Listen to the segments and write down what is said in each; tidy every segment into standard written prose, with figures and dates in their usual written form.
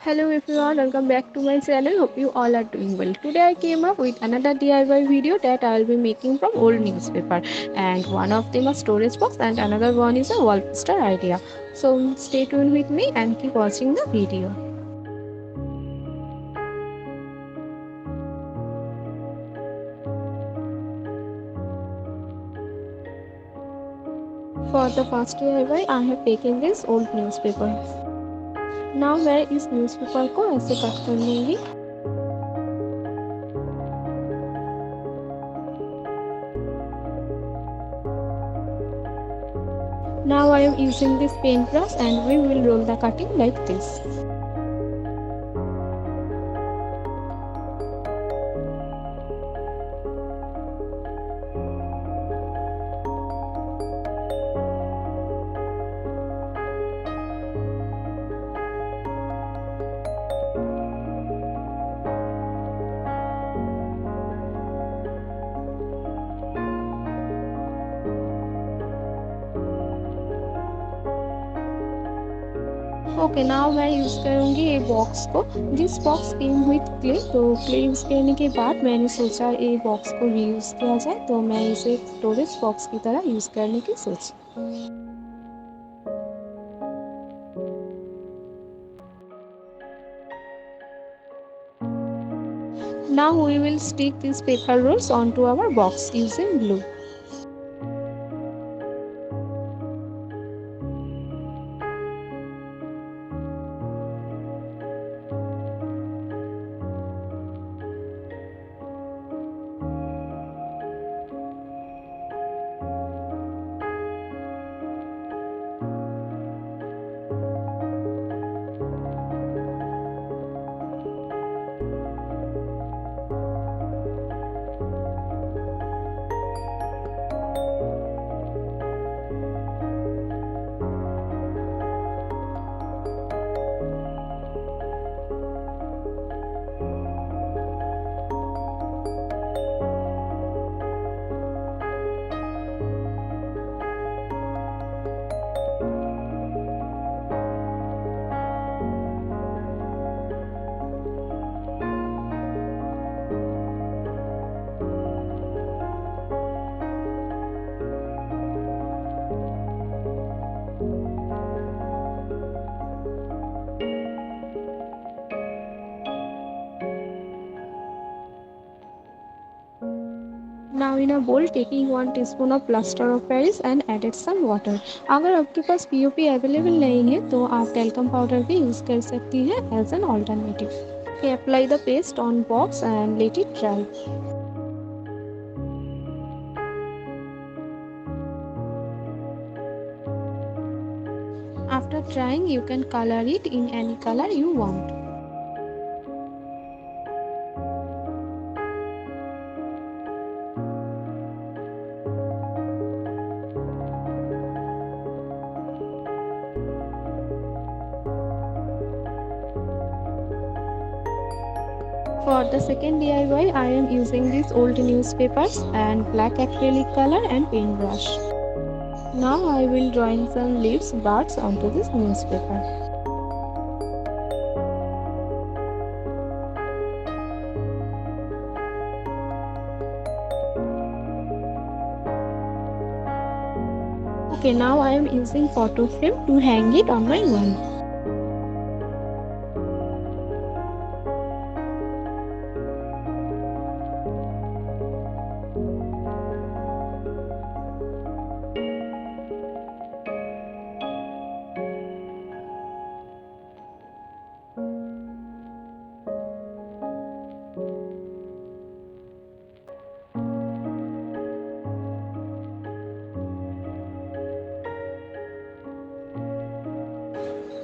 Hello everyone, welcome back to my channel. Hope you all are doing well. Today I came up with another DIY video that I will be making from old newspaper, and one of them a storage box and another one is a wall poster idea. So stay tuned with me and keep watching the video. For the first DIY I have taken this old newspaper. Now मैं इस newspaper को ऐसे cut कर लूँगी. Now I am using this paintbrush and we will roll the cutting like this. Okay now मैं use करूँगी ये box को. This box came with clay. तो क्ले यूज़ करने के बाद मैंने सोचा ये बॉक्स को रीयूज़ किया जाए, तो मैं इसे स्टोरेज बॉक्स की तरह यूज़ करने की सोची. Now we will stick these paper rolls onto our box using glue. Now in a bowl taking 1 teaspoon of plaster of Paris and added some water. अगर आपके पास POP अवेलेबल नहीं है तो आप talcum पाउडर भी use कर सकती हैं as an alternative. Okay, apply the paste on box and let it dry. After drying, you can color it in any color you want. For the second DIY, I am using these old newspapers and black acrylic color and paintbrush. Now I will drawing some leaves, birds onto this newspaper. Okay, now I am using photo frame to hang it on my wall.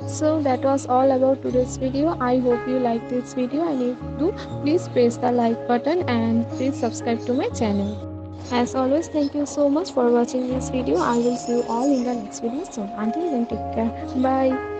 So that was all about today's video. I hope you like this video, and if you do, please press the like button and please subscribe to my channel. As always, thank you so much for watching this video. I will see you all in the next video soon. Until then, take care. Bye.